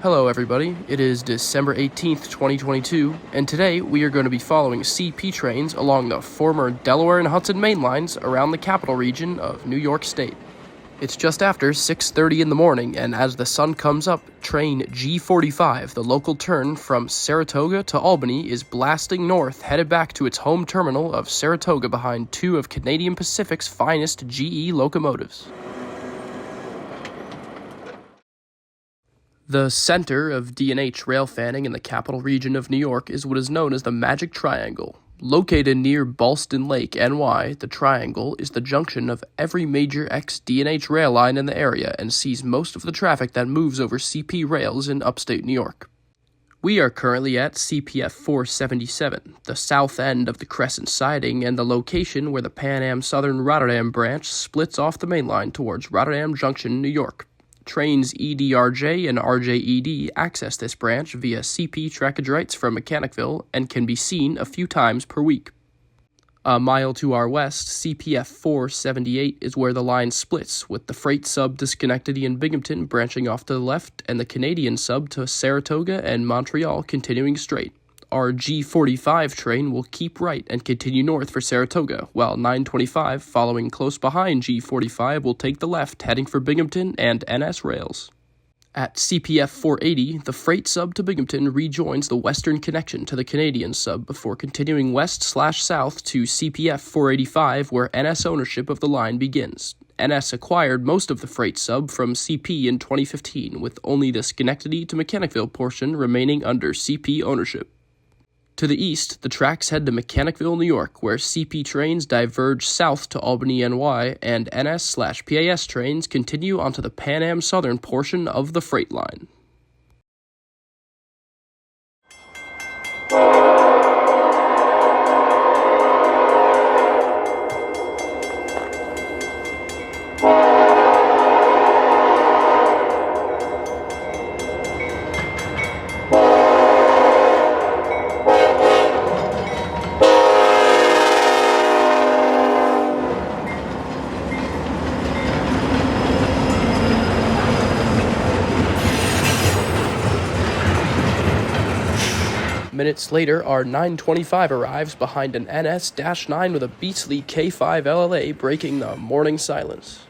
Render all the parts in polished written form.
Hello everybody, it is December 18th, 2022, and today we are going to be following CP trains along the former Delaware and Hudson Mainlines around the capital region of New York State. It's just after 6:30 in the morning, and as the sun comes up, train G45, the local turn from Saratoga to Albany, is blasting north, headed back to its home terminal of Saratoga behind two of Canadian Pacific's finest GE locomotives. The center of D&H rail fanning in the capital region of New York is what is known as the Magic Triangle. Located near Ballston Lake, NY, the Triangle is the junction of every major ex-D&H rail line in the area and sees most of the traffic that moves over CP rails in upstate New York. We are currently at CPF 477, the south end of the Crescent siding and the location where the Pan Am Southern Rotterdam branch splits off the main line towards Rotterdam Junction, New York. Trains EDRJ and RJED access this branch via CP trackage rights from Mechanicville and can be seen a few times per week. A mile to our west, CPF 478 is where the line splits, with the Freight Sub to Schenectady and Binghamton branching off to the left and the Canadian Sub to Saratoga and Montreal continuing straight. Our G45 train will keep right and continue north for Saratoga, while 925, following close behind G45, will take the left, heading for Binghamton and NS rails. At CPF 480, the Freight Sub to Binghamton rejoins the western connection to the Canadian Sub before continuing west/south to CPF 485, where NS ownership of the line begins. NS acquired most of the Freight Sub from CP in 2015, with only the Schenectady to Mechanicville portion remaining under CP ownership. To the east, the tracks head to Mechanicville, New York, where CP trains diverge south to Albany, NY, and NS/PAS trains continue onto the Pan Am Southern portion of the freight line. Minutes later, our 925 arrives behind an NS-9 with a beastly K5 LLA breaking the morning silence.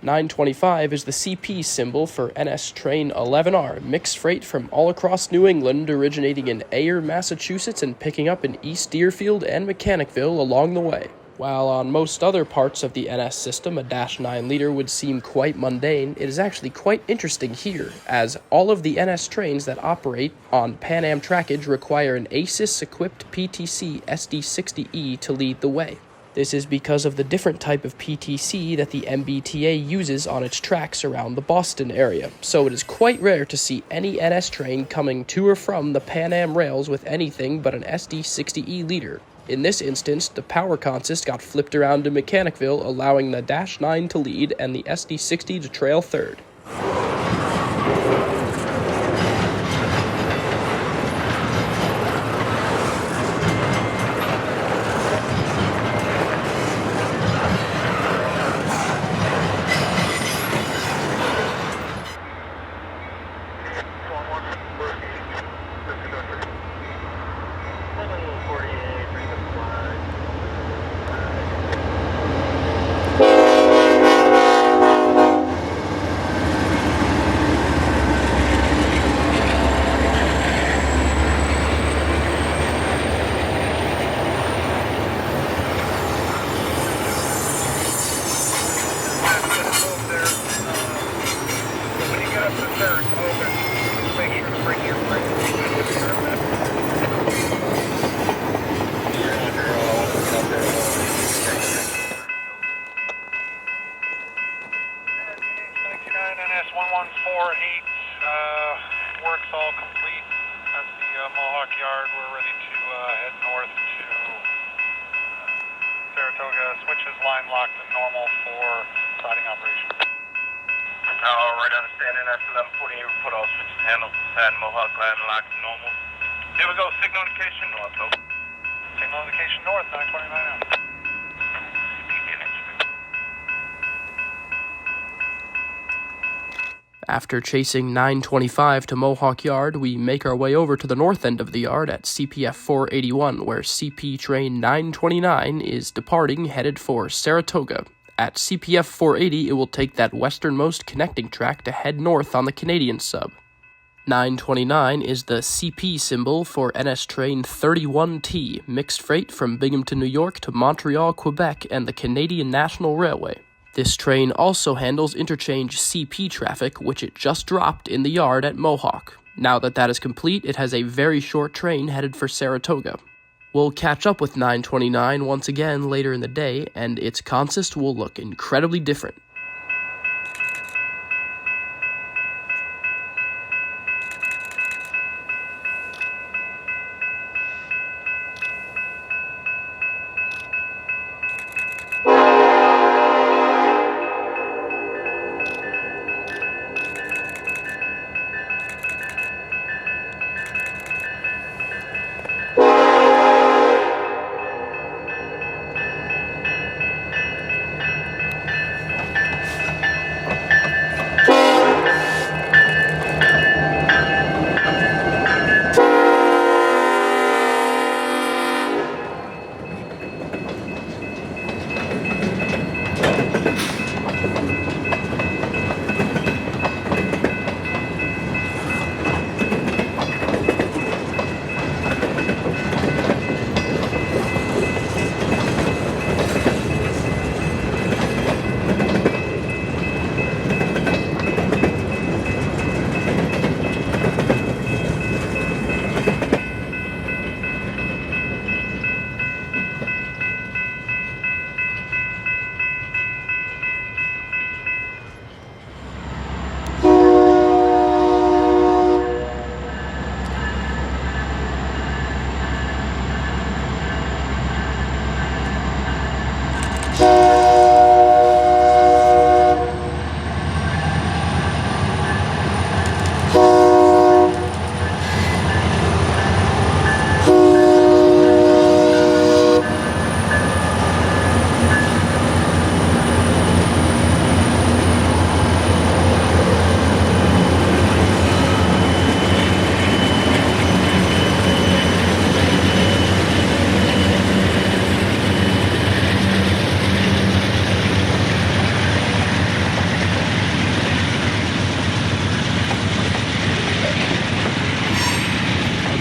925 is the CP symbol for NS Train 11R, mixed freight from all across New England, originating in Ayer, Massachusetts, and picking up in East Deerfield and Mechanicville along the way. While on most other parts of the NS system, a -9 liter would seem quite mundane, it is actually quite interesting here, as all of the NS trains that operate on Pan Am trackage require an ASIS-equipped PTC SD60E to lead the way. This is because of the different type of PTC that the MBTA uses on its tracks around the Boston area, so it is quite rare to see any NS train coming to or from the Pan Am rails with anything but an SD60E leader. In this instance, the power consist got flipped around to Mechanicville, allowing the -9 to lead and the SD60 to trail third. Work's all complete at the Mohawk yard. We're ready to head north to Saratoga. Switch is line locked and normal for siding operation. Right, understanding. That's 1140. We put all switches handled. Side Mohawk line locked and normal. Here we go. Signal indication north. Over. Signal indication north, 929 out. After chasing 925 to Mohawk Yard, we make our way over to the north end of the yard at CPF 481, where CP train 929 is departing, headed for Saratoga. At CPF 480, it will take that westernmost connecting track to head north on the Canadian sub. 929 is the CP symbol for NS train 31T, mixed freight from Binghamton, New York to Montreal, Quebec, and the Canadian National Railway. This train also handles interchange CP traffic, which it just dropped in the yard at Mohawk. Now that is complete, it has a very short train headed for Saratoga. We'll catch up with 929 once again later in the day, and its consist will look incredibly different.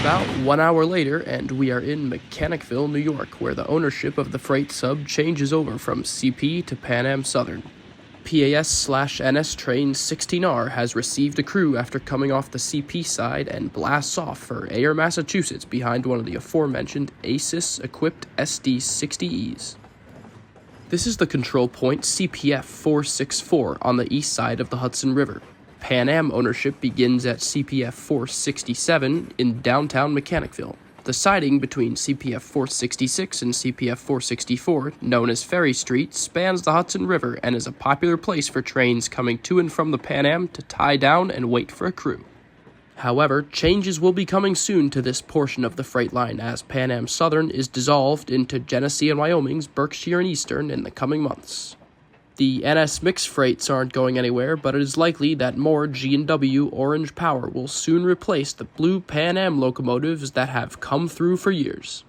About 1 hour later, and we are in Mechanicville, New York, where the ownership of the freight sub changes over from CP to Pan Am Southern. PAS/NS train 16R has received a crew after coming off the CP side and blasts off for Ayer, Massachusetts, behind one of the aforementioned ASIS-equipped SD-60Es. This is the control point CPF 464 on the east side of the Hudson River. Pan Am ownership begins at CPF 467 in downtown Mechanicville. The siding between CPF 466 and CPF 464, known as Ferry Street, spans the Hudson River and is a popular place for trains coming to and from the Pan Am to tie down and wait for a crew. However, changes will be coming soon to this portion of the freight line as Pan Am Southern is dissolved into Genesee and Wyoming's Berkshire and Eastern in the coming months. The NS mixed freights aren't going anywhere, but it is likely that more G&W Orange Power will soon replace the blue Pan Am locomotives that have come through for years.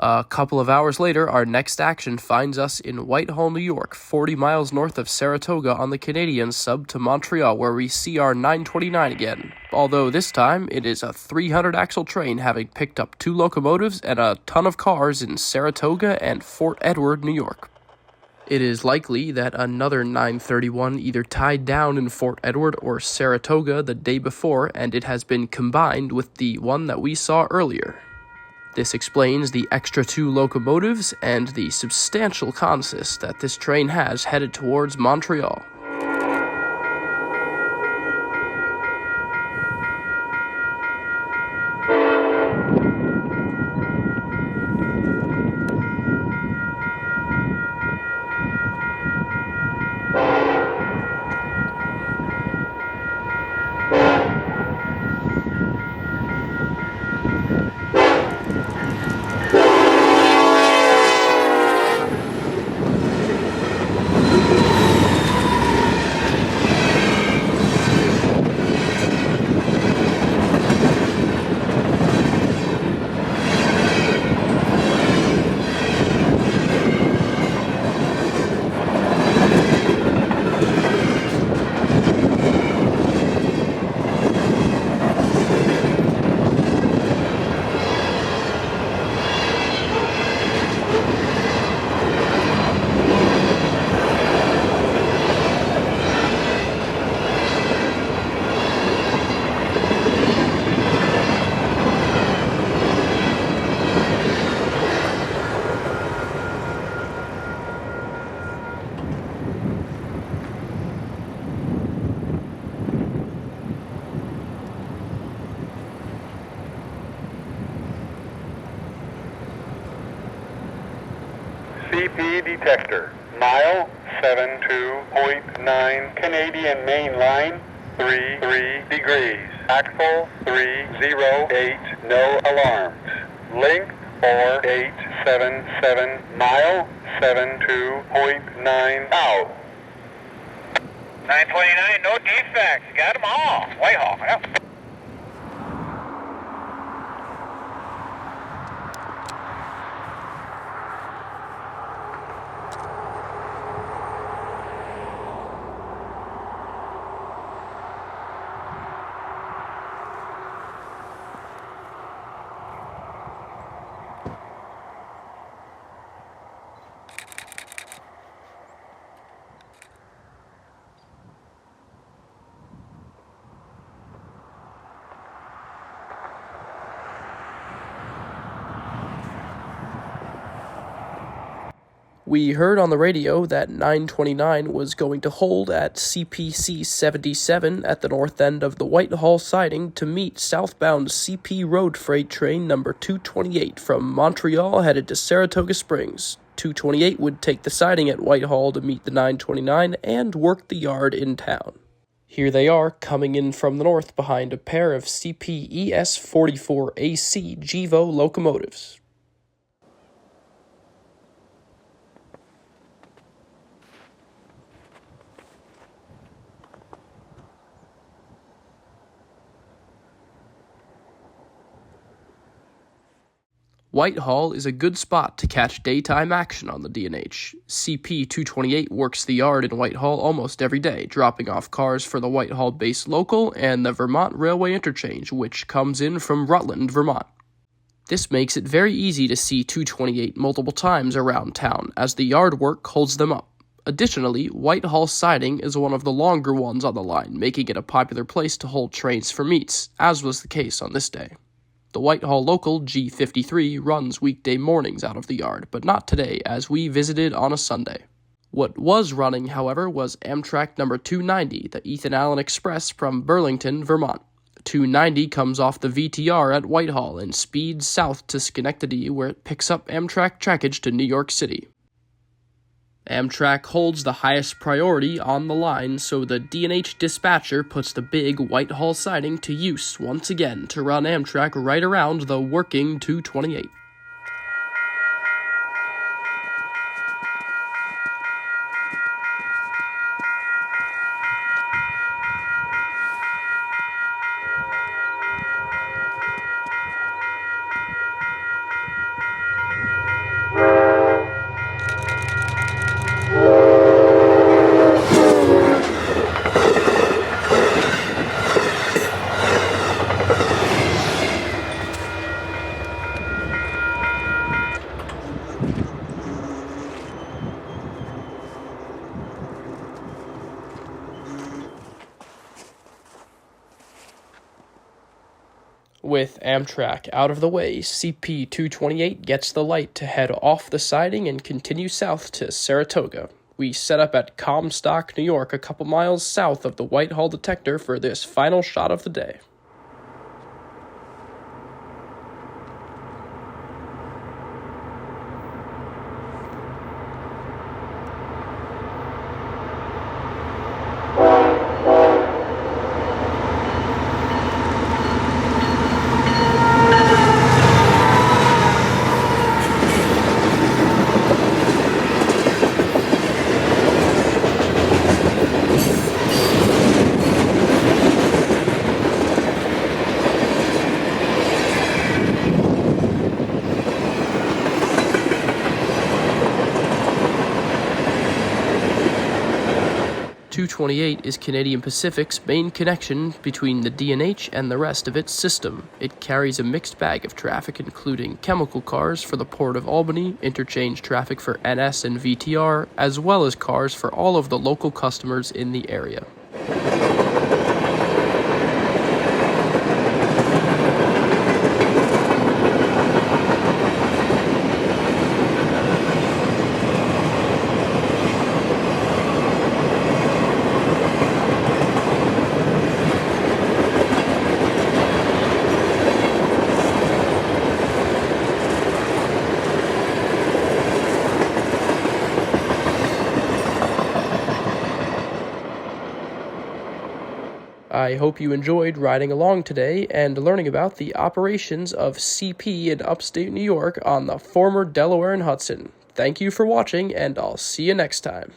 A couple of hours later, our next action finds us in Whitehall, New York, 40 miles north of Saratoga on the Canadian sub to Montreal, where we see our 929 again. Although this time, it is a 300-axle train having picked up 2 locomotives and a ton of cars in Saratoga and Fort Edward, New York. It is likely that another 931 either tied down in Fort Edward or Saratoga the day before, and it has been combined with the one that we saw earlier. This explains the extra 2 locomotives and the substantial consist that this train has headed towards Montreal. CP detector, mile 72.9 Canadian Mainline, 33 degrees, axle 308, no alarms, length 4877, mile 72.9 out. 929, no defects. Got them all. Whitehall, yep. We heard on the radio that 929 was going to hold at CPC 77 at the north end of the Whitehall siding to meet southbound CP road freight train number 228 from Montreal headed to Saratoga Springs. 228 would take the siding at Whitehall to meet the 929 and work the yard in town. Here they are, coming in from the north behind a pair of CP ES44AC GEVO locomotives. Whitehall is a good spot to catch daytime action on the D&H. CP 228 works the yard in Whitehall almost every day, dropping off cars for the Whitehall-based local and the Vermont Railway interchange, which comes in from Rutland, Vermont. This makes it very easy to see 228 multiple times around town, as the yard work holds them up. Additionally, Whitehall siding is one of the longer ones on the line, making it a popular place to hold trains for meets, as was the case on this day. The Whitehall local G53 runs weekday mornings out of the yard, but not today, as we visited on a Sunday. What was running, however, was Amtrak number 290, the Ethan Allen Express from Burlington, Vermont. 290 comes off the VTR at Whitehall and speeds south to Schenectady, where it picks up Amtrak trackage to New York City. Amtrak holds the highest priority on the line, so the D&H dispatcher puts the big Whitehall siding to use once again to run Amtrak right around the working 228. With Amtrak out of the way, CP 228 gets the light to head off the siding and continue south to Saratoga. We set up at Comstock, New York, a couple miles south of the Whitehall detector for this final shot of the day. .228 is Canadian Pacific's main connection between the D&H and the rest of its system. It carries a mixed bag of traffic including chemical cars for the Port of Albany, interchange traffic for NS and VTR, as well as cars for all of the local customers in the area. I hope you enjoyed riding along today and learning about the operations of CP in upstate New York on the former Delaware and Hudson. Thank you for watching, and I'll see you next time.